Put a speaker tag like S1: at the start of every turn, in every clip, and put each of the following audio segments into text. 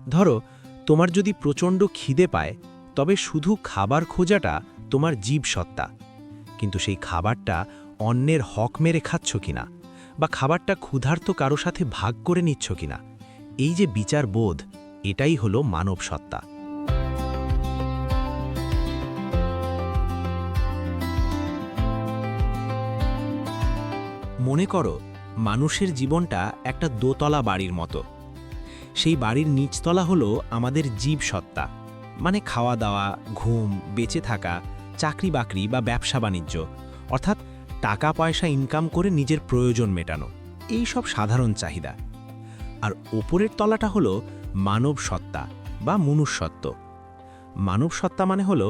S1: ধরো, তোমার যদি প্রচণ্ড খিদে পায়, তবে শুধু খাবার খোঁজাটা তোমার জীবসত্তা। কিন্তু সেই খাবারটা অন্যের হক মেরে খাচ্ছ কিনা, বা খাবারটা ক্ষুধার্ত কারো সাথে ভাগ করে নিচ্ছ কিনা, এই যে বিচার বোধ, এটাই হলো মানব সত্তা। মনে করো, মানুষের জীবনটা একটা দোতলা বাড়ির মতো। সেই বাড়ির নিচতলা হলো আমাদের জীবসত্তা, মানে খাওয়া দাওয়া, ঘুম, বেঁচে থাকা, চাকরি বাকরি বা ব্যবসা বাণিজ্য, অর্থাৎ টাকা পয়সা ইনকাম করে নিজের প্রয়োজন মেটানো, এই সব সাধারণ চাহিদা। আর ওপরের তলাটা হলো মানব সত্তা বা মনুষ্যত্ব। মানব সত্তা মানে হলো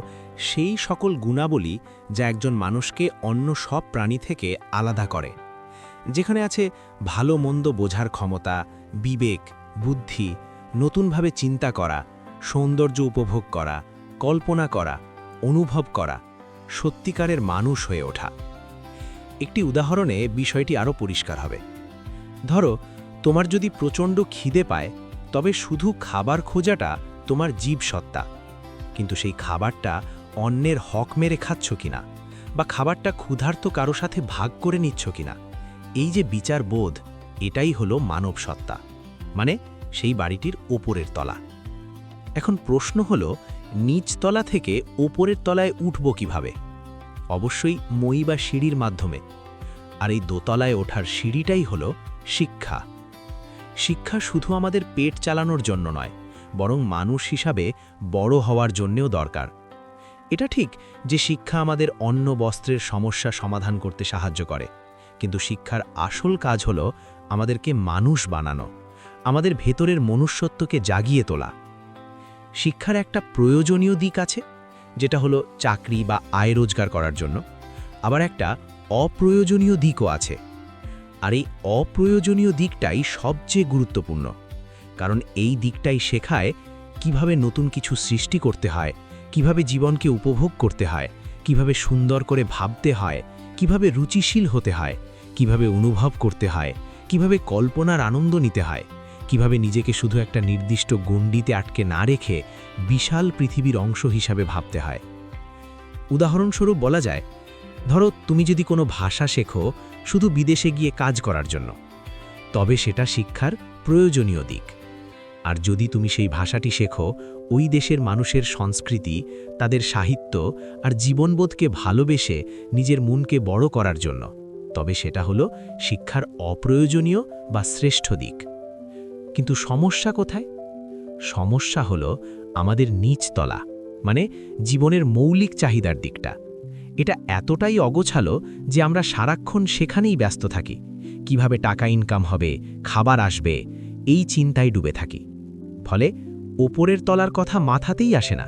S1: সেই সকল গুণাবলী যা একজন মানুষকে অন্য সব প্রাণী থেকে আলাদা করে, যেখানে আছে ভালো মন্দ বোঝার ক্ষমতা, বিবেক, বুদ্ধি, নতুনভাবে চিন্তা করা, সৌন্দর্য উপভোগ করা, কল্পনা করা, অনুভব করা, সত্যিকারের মানুষ হয়ে ওঠা। একটি উদাহরণে বিষয়টি আরও পরিষ্কার হবে। ধরো, তোমার যদি প্রচণ্ড খিদে পায়, তবে শুধু খাবার খোঁজাটা তোমার জীবসত্তা। কিন্তু সেই খাবারটা অন্যের হক মেরে খাচ্ছ কিনা, বা খাবারটা ক্ষুধার্ত কারো সাথে ভাগ করে নিচ্ছ কিনা, এই যে বিচার বোধ, এটাই হলো মানব সত্তা, মানে সেই বাড়িটির ওপরের তলা। এখন প্রশ্ন হলো, নিচতলা থেকে ওপরের তলায় উঠব কিভাবে? অবশ্যই মই বা সিঁড়ির মাধ্যমে। আর এই দোতলায় ওঠার সিঁড়িটাই হলো শিক্ষা। শিক্ষা শুধু আমাদের পেট চালানোর জন্য নয়, বরং মানুষ হিসাবে বড় হওয়ার জন্যও দরকার। এটা ঠিক যে শিক্ষা আমাদের অন্ন বস্ত্রের সমস্যা সমাধান করতে সাহায্য করে, কিন্তু শিক্ষার আসল কাজ হলো আমাদেরকে মানুষ বানানো, আমাদের ভেতরের মনুষ্যত্বকে জাগিয়ে তোলা। শিক্ষার একটা প্রয়োজনীয় দিক আছে, যেটা হলো চাকরি বা আয় রোজগার করার জন্য। আবার একটা অপ্রয়োজনীয় দিকও আছে। আর এই অপ্রয়োজনীয় দিকটাই সবচেয়ে গুরুত্বপূর্ণ, কারণ এই দিকটাই শেখায় কিভাবে নতুন কিছু সৃষ্টি করতে হয়, কিভাবে জীবনকে উপভোগ করতে হয়, কিভাবে সুন্দর করে ভাবতে হয়, কিভাবে রুচিশীল হতে হয়, কিভাবে অনুভব করতে হয়, কিভাবে কল্পনার আনন্দ নিতে হয়, কিভাবে নিজেকে শুধু একটা নির্দিষ্ট গণ্ডিতে আটকে না রেখে বিশাল পৃথিবীর অংশ হিসাবে ভাবতে হয়। উদাহরণস্বরূপ বলা যায়, ধরো তুমি যদি কোনো ভাষা শেখো শুধু বিদেশে গিয়ে কাজ করার জন্য, তবে সেটা শিক্ষার প্রয়োজনীয় দিক। আর যদি তুমি সেই ভাষাটি শেখো ওই দেশের মানুষের সংস্কৃতি, তাদের সাহিত্য আর জীবনবোধকে ভালোবেসে নিজের মনকে বড় করার জন্য, তবে সেটা হলো শিক্ষার অপ্রয়োজনীয় বা শ্রেষ্ঠ দিক। কিন্তু সমস্যা কোথায়? সমস্যা হলো আমাদের নিচতলা, মানে জীবনের মৌলিক চাহিদার দিকটা। এটা এতটাই অগোছালো যে আমরা সারাক্ষণ সেখানেই ব্যস্ত থাকি। কিভাবে টাকা ইনকাম হবে, খাবার আসবে, এই চিন্তায় ডুবে থাকি। ফলে ওপরের তলার কথা মাথাতেই আসে না।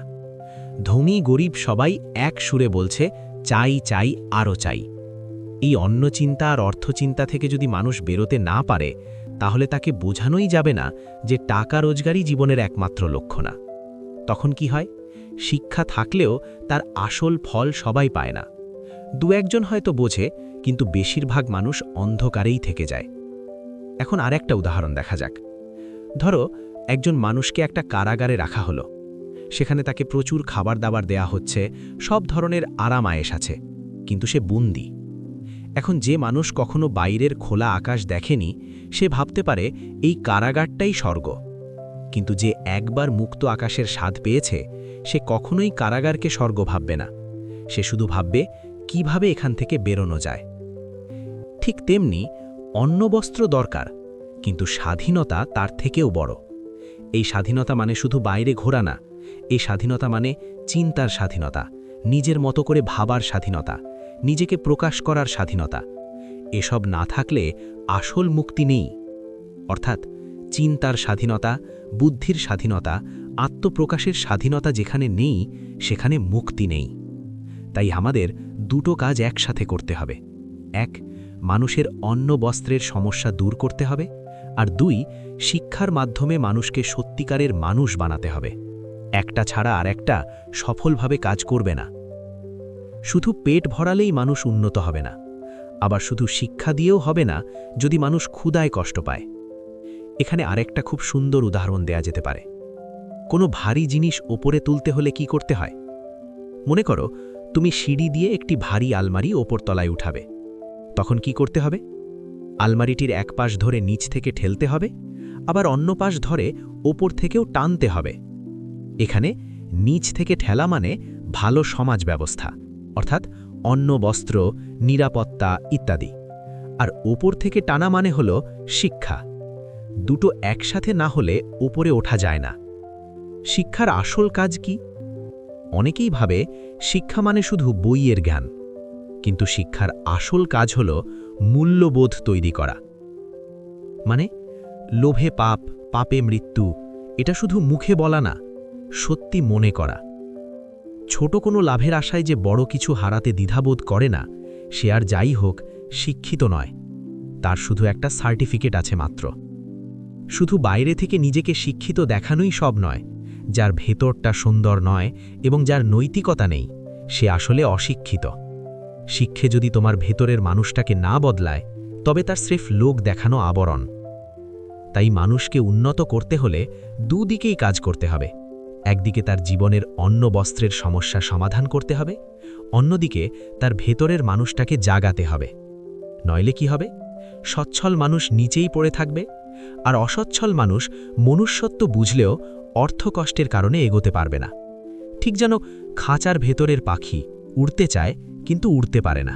S1: ধনী গরিব সবাই এক সুরে বলছে, চাই চাই আরও চাই। এই অন্য চিন্তা আর অর্থচিন্তা থেকে যদি মানুষ বেরোতে না পারে, তাহলে তাকে বোঝানোই যাবে না যে টাকা রোজগারই জীবনের একমাত্র লক্ষ্য না। তখন কি হয়? শিক্ষা থাকলেও তার আসল ফল সবাই পায় না। দু একজন হয়তো বোঝে, কিন্তু বেশিরভাগ মানুষ অন্ধকারেই থেকে যায়। এখন আরেকটা উদাহরণ দেখা যাক। ধরো, একজন মানুষকে একটা কারাগারে রাখা হলো। সেখানে তাকে প্রচুর খাবার দাবার দেয়া হচ্ছে, সব ধরনের আরাম আয়েশ আছে, কিন্তু সে বন্দী। এখন যে মানুষ কখনো বাইরের খোলা আকাশ দেখেনি, সে ভাবতে পারে এই কারাগারটাই স্বর্গ। কিন্তু যে একবার মুক্ত আকাশের স্বাদ পেয়েছে, সে কখনোই কারাগারকে স্বর্গ ভাববে না। সে শুধু ভাববে কিভাবে এখান থেকে বেরোনো যায়। ঠিক তেমনি অন্নবস্ত্র দরকার, কিন্তু স্বাধীনতা তার থেকেও বড়। এই স্বাধীনতা মানে শুধু বাইরে ঘোরা না, এই স্বাধীনতা মানে চিন্তার স্বাধীনতা, নিজের মতো করে ভাবার স্বাধীনতা, নিজেকে প্রকাশ করার স্বাধীনতা। এসব না থাকলে আসল মুক্তি নেই। অর্থাৎ চিন্তার স্বাধীনতা, বুদ্ধির স্বাধীনতা, আত্মপ্রকাশের স্বাধীনতা যেখানে নেই, সেখানে মুক্তি নেই। তাই আমাদের দুটো কাজ একসাথে করতে হবে। এক, মানুষের অন্ন বস্ত্রের সমস্যা দূর করতে হবে, আর দুই, শিক্ষার মাধ্যমে মানুষকে সত্যিকারের মানুষ বানাতে হবে। একটা ছাড়া আর একটা সফলভাবে কাজ করবে না। শুধু পেট ভরালেই মানুষ উন্নত হবে না, আবার শুধু শিক্ষা দিয়েও হবে না যদি মানুষ ক্ষুধায় কষ্ট পায়। এখানে আরেকটা খুব সুন্দর উদাহরণ দেয়া যেতে পারে। কোনো ভারী জিনিস ওপরে তুলতে হলে কি করতে হয়? মনে করো তুমি সিঁড়ি দিয়ে একটি ভারী আলমারি ওপরতলায় উঠাবে। তখন কি করতে হবে? আলমারিটির এক পাশ ধরে নিচ থেকে ঠেলতে হবে, আবার অন্য পাশ ধরে ওপর থেকেও টানতে হবে। এখানে নিচ থেকে ঠেলা মানে ভালো সমাজ ব্যবস্থা, অর্থাৎ অন্ন, বস্ত্র, নিরাপত্তা ইত্যাদি। আর ওপর থেকে টানা মানে হলো শিক্ষা। দুটো একসাথে না হলে ওপরে ওঠা যায় না। শিক্ষার আসল কাজ কি? অনেকেই ভাবে শিক্ষা মানে শুধু বইয়ের জ্ঞান, কিন্তু শিক্ষার আসল কাজ হল মূল্যবোধ তৈরি করা। মানে লোভে পাপ, পাপে মৃত্যু, এটা শুধু মুখে বলা না, সত্যি মনে করা। ছোট কোনো লাভের আশায় যে বড় কিছু হারাতে দ্বিধাবোধ করে না, সে আর যাই হোক শিক্ষিত নয়, তার শুধু একটা সার্টিফিকেট আছে মাত্র। শুধু বাইরে থেকে নিজেকে শিক্ষিত দেখানোই সব নয়। যার ভেতরটা সুন্দর নয় এবং যার নৈতিকতা নেই, সে আসলে অশিক্ষিত। শিক্ষে যদি তোমার ভেতরের মানুষটাকে না বদলায়, তবে তার স্রেফ লোক দেখানো আবরণ। তাই মানুষকে উন্নত করতে হলে দুদিকেই কাজ করতে হবে। একদিকে তার জীবনের অন্ন বস্ত্রের সমস্যা সমাধান করতে হবে, অন্যদিকে তার ভেতরের মানুষটাকে জাগাতে হবে। নইলে কি হবে? সচ্ছল মানুষ নিচেই পড়ে থাকবে, আর অসচ্ছল মানুষ মনুষ্যত্ব বুঝলেও অর্থকষ্টের কারণে এগোতে পারবে না। ঠিক যেন খাঁচার ভেতরের পাখি উড়তে চায় কিন্তু উড়তে পারে না।